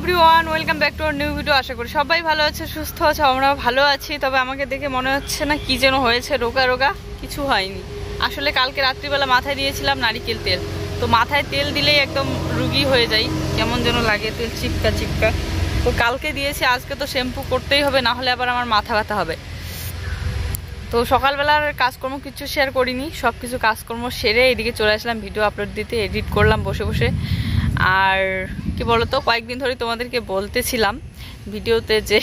Everyone, welcome back to our new video. আশা করি সবাই ভালো আছে, সুস্থ আছে, আমরাও ভালো আছি। তবে আমাকে দেখে মনে হচ্ছে না কি যেন হয়েছে, রোগা রোগা। কিছু হয়নি আসলে। কালকে রাত্রিবেলা মাথায় দিয়েছিলাম নারিকেল তেল, তো মাথায় তেল দিলেই একদম রুগী হয়ে যাই, কেমন যেন লাগে, তেল চিপকা চিপকা। তো কালকে দিয়েছি, আজকে তো শ্যাম্পু করতেই হবে, না হলে আবার আমার মাথা ব্যথা হবে। তো সকালবেলার কাজকর্ম কিছু শেয়ার করিনি, সব কিছু কাজকর্ম সেরে এদিকে চলে আসলাম ভিডিও আপলোড দিতে। এডিট করলাম বসে বসে। আর কি বলতো, কয়েকদিন ধরে তোমাদেরকে বলতেছিলাম ভিডিওতে যে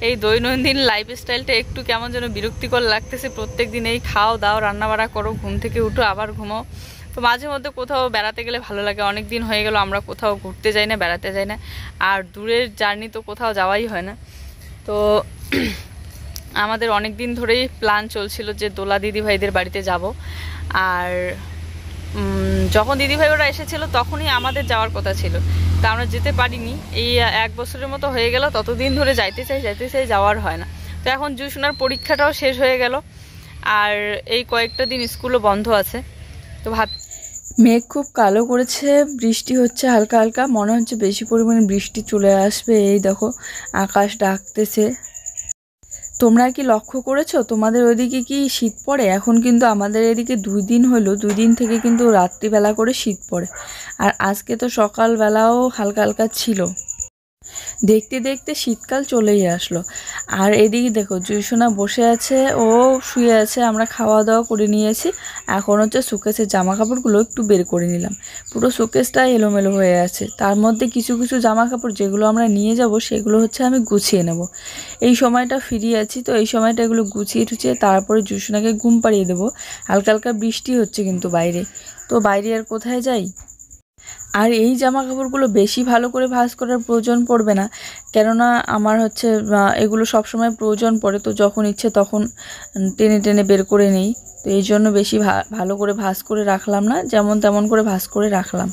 এই দৈনন্দিন লাইফস্টাইলটা একটু কেমন যেন বিরক্তিকর লাগতেছে। প্রত্যেক দিন এই খাও দাও, রান্নাবাড়া করো, ঘুম থেকে উঠো, আবার ঘুমাও। তো মাঝে মধ্যে কোথাও বেড়াতে গেলে ভালো লাগে। অনেক দিন হয়ে গেল আমরা কোথাও ঘুরতে যাই না, বেড়াতে যাই না। আর দূরের জার্নি তো কোথাও যাওয়াই হয় না। তো আমাদের অনেক দিন ধরেই প্ল্যান চলছিল যে দোলা দিদিভাইদের বাড়িতে যাব। আর যখন দিদিভাই ওরা এসেছিল তখনই আমাদের যাওয়ার কথা ছিল, তা আমরা যেতে পারিনি। এই 1 বছরের মতো হয়ে গেল, ততদিন ধরে যাইতে চাই যাওয়ার হয় না। তো এখন জুসোনার পরীক্ষাটাও শেষ হয়ে গেল, আর এই কয়েকটা দিন স্কুলও বন্ধ আছে। তো মেঘ খুব কালো করেছে, বৃষ্টি হচ্ছে হালকা হালকা, মনে হচ্ছে বেশি পরিমাণে বৃষ্টি চলে আসবে। এই দেখো আকাশ ডাকতেছে। তোমরা কি লক্ষ্য করেছো তোমাদের ওইদিকে কি শীত পড়ে? এখন কিন্তু আমাদের এদিকে 2 দিন হলো, 2 দিন থেকে কিন্তু রাত্রিবেলা করে শীত পড়ে। আর আজকে তো সকালবেলাও হালকা হালকা ছিল। দেখতে দেখতে শীতকাল চলেই আসলো। আর এদিকে দেখো জুসোনা বসে আছে, ও শুয়ে আছে, আমরা খাওয়া দাওয়া করে নিয়েছি। এখন হচ্ছে শোকেসের জামা কাপড়গুলো একটু বের করে নিলাম। পুরো শোকেসটা এলোমেলো হয়ে আছে, তার মধ্যে কিছু কিছু জামা কাপড় যেগুলো আমরা নিয়ে যাব সেগুলো হচ্ছে আমি গুছিয়ে নেব। এই সময়টা ফ্রি আছি, তো এই সময়টা এগুলো গুছিয়ে টুছিয়ে তারপরে জুসোনাকে ঘুম পাড়িয়ে দেবো। হালকা হালকা বৃষ্টি হচ্ছে কিন্তু বাইরে, তো বাইরে আর কোথায় যাই। আর এই জামা কাপড়গুলো বেশি ভালো করে ভাঁজ করার প্রয়োজন পড়বে না, কেননা আমার হচ্ছে এগুলো সব সময় প্রয়োজন পড়ে, তো যখন ইচ্ছে তখন টেনে টেনে বের করে নেই। তো এই জন্য বেশি ভালো করে ভাঁজ করে রাখলাম না, যেমন তেমন করে ভাঁজ করে রাখলাম।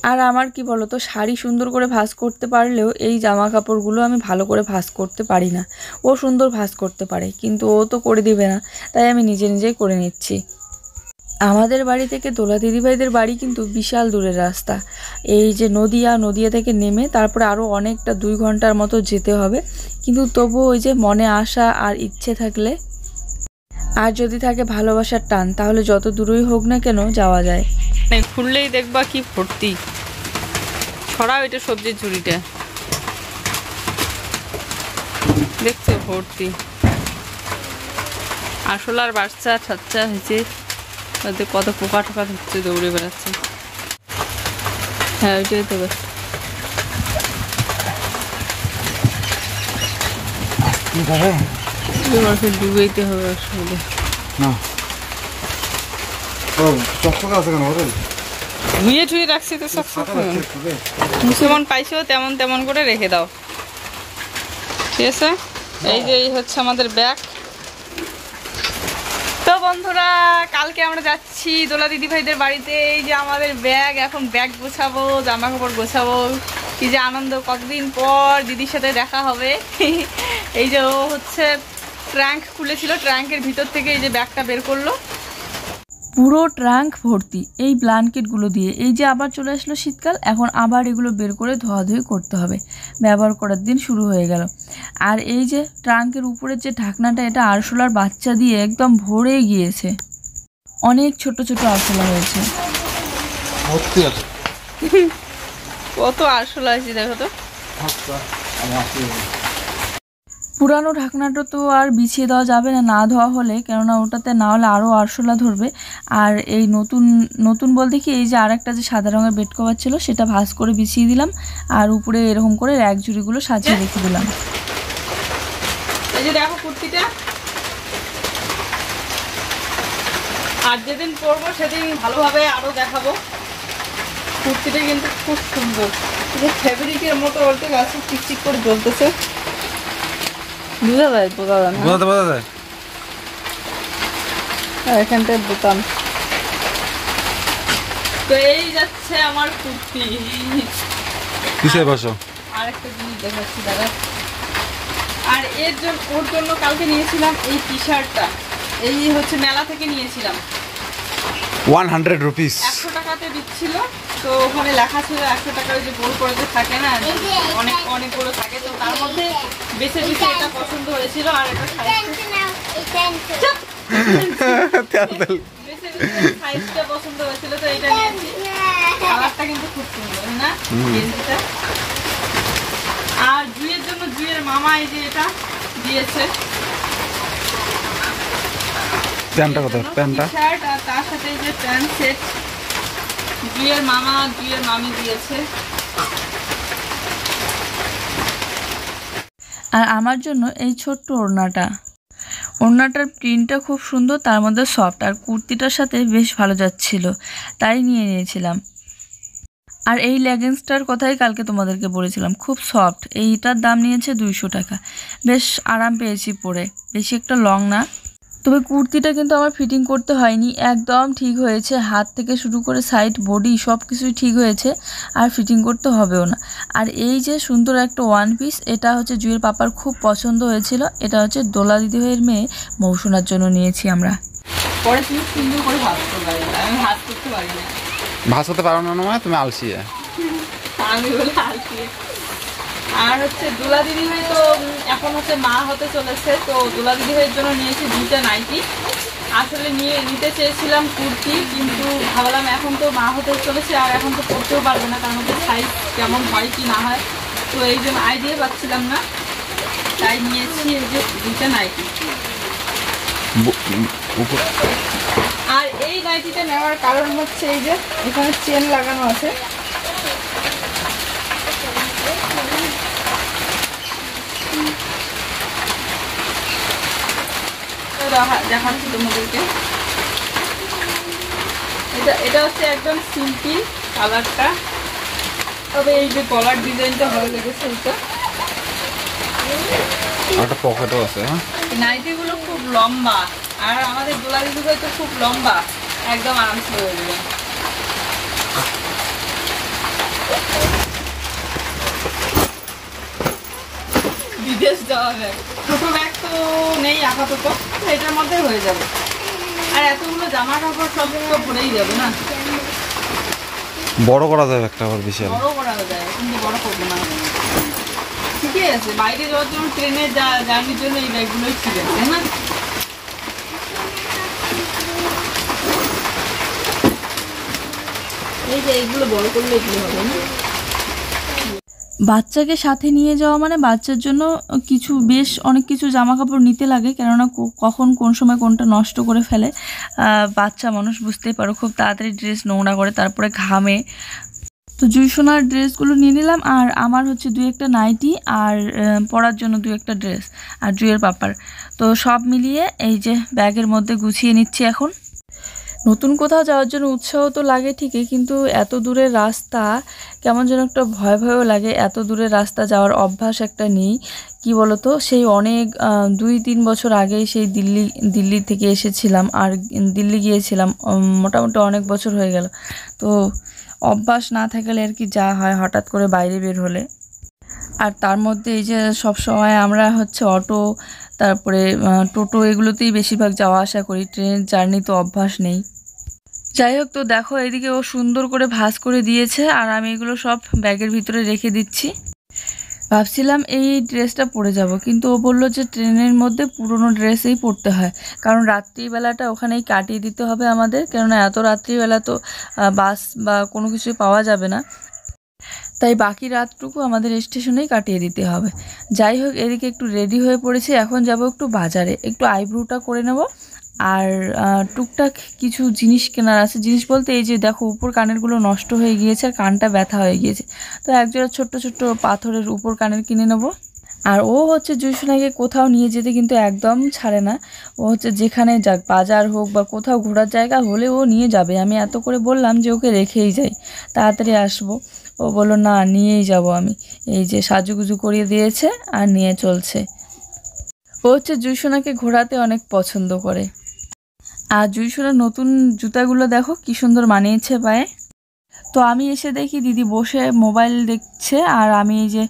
আর আমার কি বলতো, শাড়ি সুন্দর করে ভাঁজ করতে পারলেও এই জামা কাপড়গুলো আমি ভালো করে ভাঁজ করতে পারি না। ও সুন্দর ভাঁজ করতে পারে, কিন্তু ও তো করে দিবে না, তাই আমি নিজে নিজেই করে নিচ্ছি। আমাদের বাড়ি থেকে দোলা দিদিভাইদের বাড়ি কিন্তু বিশাল দূরের রাস্তা। এই যে নদিয়া থেকে নেমে তারপরে আরও অনেকটা 2 ঘন্টার মতো যেতে হবে। কিন্তু তবু ওই যে মনে আশা আর ইচ্ছে থাকলে, আর যদি থাকে ভালোবাসার টান, তাহলে যত দূরই হোক না কেন যাওয়া যায়। খুললেই দেখবা কি ভর্তি। ছড়াও এটা সবজির ঝুড়িটা, দেখছো ভর্তি। আসলে আর বাচ্চা ঠাচ্চা হয়েছে, কত পোকা টোকা ধরছে, দৌড়ে বেড়াচ্ছে। হ্যাঁ ওইটাই তো ডুবাইতে হবে, অসুবিধা ধুয়ে ঠুয়ে রাখছি তো সব। যেমন পাইছো তেমন তেমন করে রেখে দাও, ঠিক আছে? এই যে এই হচ্ছে আমাদের ব্যাগ। তো বন্ধুরা, কালকে আমরা যাচ্ছি দোলা দিদিভাইদের বাড়িতে। এই যে আমাদের ব্যাগ, এখন ব্যাগ গোছাবো, জামা কাপড় গোছাবো। কি যে আনন্দ, কতদিন পর দিদির সাথে দেখা হবে। এই যে ও হচ্ছে ট্রাঙ্ক খুলেছিল, ট্রাঙ্কের ভিতর থেকে এই যে ব্যাগটা বের করলো, পুরো ট্রাঙ্ক ভর্তি এই ব্ল্যাঙ্কেটগুলো দিয়ে। এই যে আবার চলে আসলো শীতকাল, এখন আবার এগুলো বের করে ধোয়াধুয়ি করতে হবে, ব্যবহার করার দিন শুরু হয়ে গেল। আর এই যে ট্রাঙ্কের উপরের যে ঢাকনাটা, এটা আরশোলার বাচ্চা দিয়ে একদম ভরে গিয়েছে, অনেক ছোট ছোট আরশোলা হয়েছে। কত আরশোলা আছে দেখো তো। পুরানো ঢাকনাটা তো আর বিছিয়ে দেওয়া যাবে না, না ধোয়া হলে, কেননা ওটাতে না হলে আরও আরশোলা ধরবে। আর এই নতুন বলতে কি, এই যে আরেকটা যে সাদা রঙের বেড কভার ছিল সেটা ভাঁজ করে বিছিয়ে দিলাম, আর উপরে এরকম করে র্যাক ঝুড়িগুলো সাজিয়ে রেখে দিলাম। এই যে দেখো কুর্তিটা, আর যেদিন পরবো সেদিন ভালোভাবে আরও দেখাবো। কুর্তিটা কিন্তু খুব সুন্দর, ফেব্রিকের মতো বলতে গাছে চিকচিক করে জ্বলতেছে, বোঝা যায়? বোঝা যায় এখানটায় বোতাম। তো এই যাচ্ছে আমার কুর্তি। আরেকটা জিনিস দেখাচ্ছি দাদা। আর ওর জন্য কালকে নিয়েছিলাম এই টি শার্টটা, এই হচ্ছে মেলা থেকে নিয়েছিলাম। 100 রুপিস 100 টাকাতে দিচ্ছিল। তো ওখানে লেখা ছিল 100 টাকার যে গোল করে যে থাকে না, অনেকগুলো থাকে, তো তার মধ্যে বেছে বেছে এটা পছন্দ হয়েছিল। আর এটা সাইজটা পছন্দ হয়েছিল, তো এটা নিয়েছি। কালারটা কিন্তু খুব সুন্দর না গেঞ্জিটা। আর জুয়ের জন্য জুয়ের মামা এই যে এটা দিয়েছে, প্যান্টটা কত? প্যান্টটা শার্ট আর তার সাথে এই যে প্যান্ট সেট জুয়ের মামা জুয়ের মামি দিয়েছে। আর আমার জন্য এই ছোট্ট ওড়নাটার প্রিন্টটা খুব সুন্দর, তার মধ্যে সফট, আর কুর্তিটার সাথে বেশ ভালো যাচ্ছিল, তাই নিয়ে নিয়েছিলাম। আর এই লেগিংসটার কথাই কালকে তোমাদেরকে বলেছিলাম, খুব সফট। এইটার দাম নিয়েছে 200 টাকা। বেশ আরাম পেয়েছি পরে, বেশি একটা লং না। তবে কুর্তিটা কিন্তু আমার ফিটিং করতে হয়নি, একদম ঠিক হয়েছে। হাত থেকে শুরু করে সাইড বডি সব কিছুই ঠিক হয়েছে, আর ফিটিং করতে হবেও না। আর এই যে সুন্দর একটা ওয়ান পিস, এটা হচ্ছে জুয়ের পাপার খুব পছন্দ হয়েছিল। এটা হচ্ছে দোলা দিদিভাইয়ের মেয়ে মৌসুনার জন্য নিয়েছি আমরা। পরে তুমি সুন্দর করে ভাজ করতে পারি, আমি ভাজ করতে পারি না। ভাজ করতে পারো না নয়, তুমি আলসি। আমি বলে আলসি। আর হচ্ছে দোলা দিদিভাই তো এখন হচ্ছে মা হতে চলেছে, তো দোলা দিদিভাইয়ের জন্য নিয়েছি 2টা নাইটি। আসলে নিতে চেয়েছিলাম কুর্তি, কিন্তু ভাবলাম এখন তো মা হতে চলেছে, আর এখন তো পরতেও পারবে না, তার মধ্যে সাইজ কেমন হয় কি না হয়, তো এই জন্য আইডিয়া পাচ্ছিলাম না, তাই নিয়েছি এই যে 2টা নাইটি। আর এই নাইটিটা নেওয়ার কারণ হচ্ছে এই যে এখানে চেন লাগানো আছে, দেখাচ্ছি তোমাদেরকে। এটা হচ্ছে একদম সিম্পল কালারটা, তবে এই যে কলার ডিজাইনটা ভালো লেগেছে। একটা পকেটও আছে। নাইটিগুলো খুব লম্বা, আর আমাদের দোলা দিদিভাই তো খুব লম্বা, একদম আরামসে হয়ে যাবে। বিদেশ যাওয়া ব্যাগ, ছোট ব্যাগ তো নেই আপাতত, এটার মধ্যে হয়ে যাবে। আর এতগুলো জামা কাপড় সব তো ভরেই যাবে না, বড় করা যাবে একটা বিশাল বড় করা যায়, কিন্তু বড় করবো না। ঠিকই আছে, বাইরে যাওয়ার জন্য ট্রেনের জার্নির জন্য এই ব্যাগগুলোই ঠিক আছে না। এই যে এইগুলো বড় করলে এগুলো হবে না। বাচ্চাকে সাথে নিয়ে যাওয়া মানে বাচ্চার জন্য বেশ অনেক কিছু জামা কাপড় নিতে লাগে, কেননা কখন কোন সময় কোনটা নষ্ট করে ফেলে। বাচ্চা মানুষ বুঝতেই পারো, খুব তাড়াতাড়ি ড্রেস নোংরা করে, তারপরে ঘামে। তো জুইসোনার ড্রেসগুলো নিয়ে নিলাম, আর আমার হচ্ছে 2-1টা নাইটি, আর পরার জন্য 2-1টা ড্রেস, আর জুয়ের পাপার। তো সব মিলিয়ে এই যে ব্যাগের মধ্যে গুছিয়ে নিচ্ছি এখন। নতুন কোথাও যাওয়ার জন্য উৎসাহ তো লাগে ঠিকই, কিন্তু এত দূরের রাস্তা কেমন যেন একটা ভয়ও লাগে। এত দূরের রাস্তা যাওয়ার অভ্যাস একটা নেই, কি বলতো, সেই অনেক 2-3 বছর আগেই সেই দিল্লি থেকে এসেছিলাম, আর দিল্লি গিয়েছিলাম, মোটামুটি অনেক বছর হয়ে গেল। তো অভ্যাস না থাকলে আর কি যা হয় হঠাৎ করে বাইরে বের হলে। আর তার মধ্যে এই যে সব সময় আমরা হচ্ছে অটো, তারপরে টোটো, এগুলোতেই বেশিরভাগ যাওয়া আসা করি, ট্রেনের জার্নি তো অভ্যাস নেই। যাই হোক, তো দেখো এদিকে ও সুন্দর করে ভাঁজ করে দিয়েছে, আর আমি এগুলো সব ব্যাগের ভিতরে রেখে দিচ্ছি। ভাবছিলাম এই ড্রেসটা পরে যাব, কিন্তু ও বললো যে ট্রেনের মধ্যে পুরনো ড্রেসেই পরতে হয়, কারণ রাত্রিবেলাটা ওখানেই কাটিয়ে দিতে হবে আমাদের, কেননা এত রাত্রিবেলা তো বাস বা কোনো কিছুই পাওয়া যাবে না, তাই বাকি রাতটুকু আমাদের স্টেশনেই কাটিয়ে দিতে হবে। যাই হোক, এদিকে একটু রেডি হয়ে পড়েছি, এখন যাব একটু বাজারে, একটু আইব্রোটা করে নেব, আর টুকটাক কিছু জিনিস কেনার আছে। জিনিস বলতে এই যে দেখো উপর কানেরগুলো নষ্ট হয়ে গিয়েছে, আর কানটা ব্যথা হয়ে গিয়েছে, তো একজোড়া ছোট্ট ছোট্ট পাথরের উপর কানের কিনে নেব। আর ও হচ্ছে জুইসোনাকে কোথাও নিয়ে যেতে কিন্তু একদম ছাড়ে না, ও হচ্ছে যেখানে যাক, বাজার হোক বা কোথাও ঘোরার জায়গা হলে ও নিয়ে যাবে। আমি এত করে বললাম যে ওকে রেখেই যাই, তাড়াতাড়ি আসবো, ও বললো না নিয়েই যাব আমি। এই যে সাজুগুজু করিয়ে দিয়েছে আর নিয়ে চলছে। ও হচ্ছে জুইসোনাকে ঘোরাতে অনেক পছন্দ করে। আর জুইসোনার নতুন জুতাগুলো দেখো কি সুন্দর মানিয়েছে পায়ে। তো আমি এসে দেখি দিদি বসে মোবাইল দেখছে, আর আমি এই যে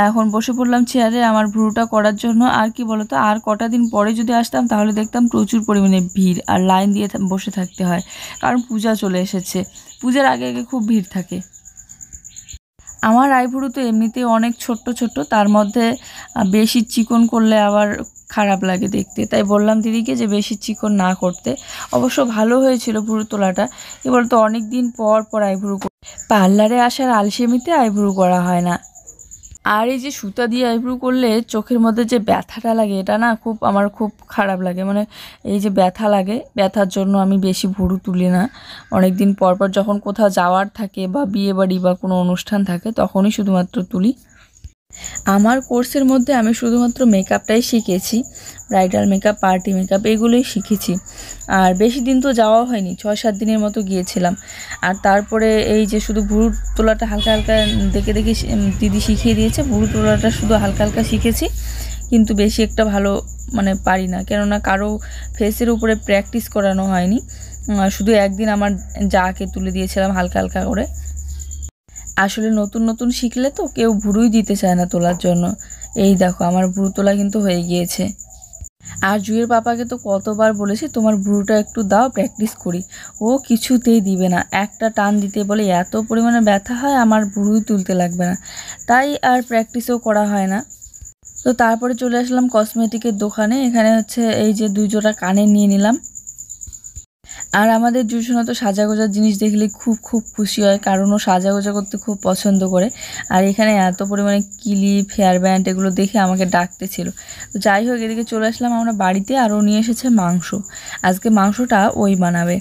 এখন বসে পড়লাম চেয়ারে আমার ভ্রুটা করার জন্য। আর কি বলতো, আর কটা দিন পরে যদি আসতাম তাহলে দেখতাম প্রচুর পরিমাণে ভিড়, আর লাইন দিয়ে বসে থাকতে হয়, কারণ পূজা চলে এসেছে। পূজার আগে আগে খুব ভিড় থাকে। আমার আইব্রু তো এমনিতে অনেক ছোট্ট ছোট্ট, তার মধ্যে বেশি চিকন করলে আবার খারাপ লাগে দেখতে, তাই বললাম দিদিকে যে বেশি চিকন না করতে। অবশ্য ভালো হয়েছিল ভ্রু তোলাটা। এবার তো অনেক দিন পর পর আইব্রু, পার্লারে আসার আলসেমিতে আইব্রু করা হয় না। আর এই যে সুতা দিয়ে আইব্রু করলে চোখের মধ্যে যে ব্যথাটা লাগে, এটা না আমার খুব খারাপ লাগে। মানে এই যে ব্যথা লাগে, ব্যথার জন্য আমি বেশি ভ্রু তুলি না। অনেক দিন পর পর যখন কোথাও যাওয়ার থাকে বা বিয়ে বাড়ি বা কোনো অনুষ্ঠান থাকে তখনই শুধুমাত্র তুলি। আমার কোর্সের মধ্যে আমি শুধুমাত্র মেকআপটাই শিখেছি, ব্রাইডাল মেকআপ, পার্টি মেকআপ, এগুলোই শিখেছি। আর বেশি দিন তো যাওয়া হয়নি, 6-7 দিনের মতো গিয়েছিলাম। আর তারপরে এই যে শুধু ভ্রু তোলাটা হালকা হালকা দেখে দেখে দিদি শিখিয়ে দিয়েছে, ভ্রু তোলাটা শুধু হালকা হালকা শিখেছি, কিন্তু বেশি একটা ভালো মানে পারি না, কেননা কারো ফেসের উপরে প্র্যাকটিস করানো হয়নি। শুধু একদিন আমার যাকে তুলে দিয়েছিলাম হালকা হালকা করে। আসলে নতুন নতুন শিখলে তো কেউ ভ্রুই দিতে চায় না তোলার জন্য। এই দেখো আমার ভ্রু তোলা কিন্তু হয়ে গিয়েছে। আর জুয়ের পাপাকে তো কতবার বলেছি তোমার ভ্রুটা একটু দাও, প্র্যাকটিস করি। ও কিছুতেই দিবে না, একটা টান দিতে বলে এত পরিমাণে ব্যথা হয় আমার ভ্রুই তুলতে লাগবে না, তাই আর প্র্যাকটিসও করা হয় না। তো তারপরে চলে আসলাম কসমেটিকের দোকানে। এখানে হচ্ছে এই যে 2 জোড়া কানের নিয়ে নিলাম। আর আমাদের জুসোনা তো সাজাগোজার জিনিস দেখলে খুব খুশি হয়, কারণ ও সাজাগোজা করতে খুব পছন্দ করে। আর এখানে এত পরিমাণে ক্লিপ, হেয়ার ব্যান্ড এগুলো দেখে আমাকে ডাকতেছিল। তো যাই হোক, এদিকে চলে আসলাম আমরা বাড়িতে। আর ও নিয়ে এসেছে মাংস। আজকে মাংসটা ওই বানাবে,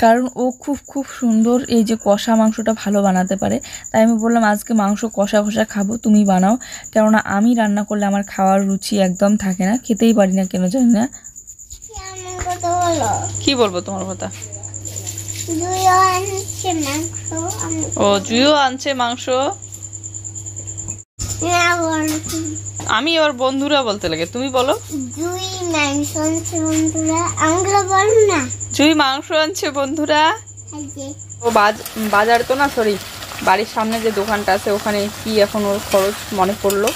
কারণ ও খুব সুন্দর এই যে কষা মাংসটা ভালো বানাতে পারে। তাই আমি বললাম আজকে মাংস কষা কষা খাবো, তুমি বানাও। কেননা আমি রান্না করলে আমার খাওয়ার রুচি একদম থাকে না, খেতেই পারি না কেন জানি না। কি বলবো তোমার কথা? ও জুইও আনছে মাংস। আমি ওর বন্ধুরা বলতে লাগে, তুমি বলো। জুই মাংস আনছে বন্ধুরা। ও বাজার তো না, সরি, বাড়ির সামনে যে দোকানটা আছে ওখানে কি এখন ওর খরচ মনে পড়লো,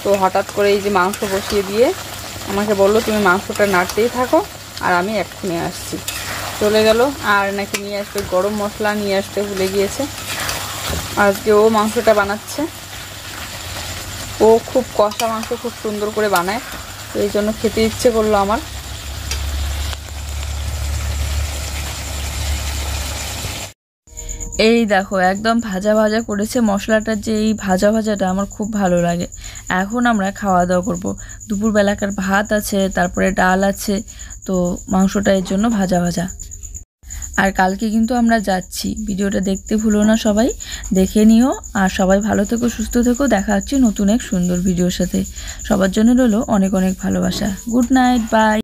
তো হঠাৎ করে এই যে মাংস বসিয়ে দিয়ে আমাকে বললো তুমি মাংসটা নাড়তেই থাকো আর আমি এক্ষুনি আসছি। চলে গেল। আর নাকি নিয়ে আসবে গরম মশলা, নিয়ে আসতে ভুলে গিয়েছে। আজকে ও মাংসটা বানাচ্ছে। ও খুব কষা মাংস খুব সুন্দর করে বানায়, তো এই জন্য খেতে ইচ্ছে করলো আমার। এই দেখো একদম ভাজা ভাজা করেছে মশলাটার, যে এই ভাজা ভাজাটা আমার খুব ভালো লাগে। এখন আমরা খাওয়া দাওয়া করব। দুপুরবেলাকার ভাত আছে, তারপরে ডাল আছে, তো মাংসটা এর জন্য ভাজা ভাজা। আর কালকে কিন্তু আমরা যাচ্ছি, ভিডিওটা দেখতে ভুলো না সবাই, দেখে নিও। আর সবাই ভালো থেকো, সুস্থ থেকো, দেখা হচ্ছে নতুন এক সুন্দর ভিডিওর সাথে। সবার জন্য রইলো অনেক অনেক ভালোবাসা। Good night, by.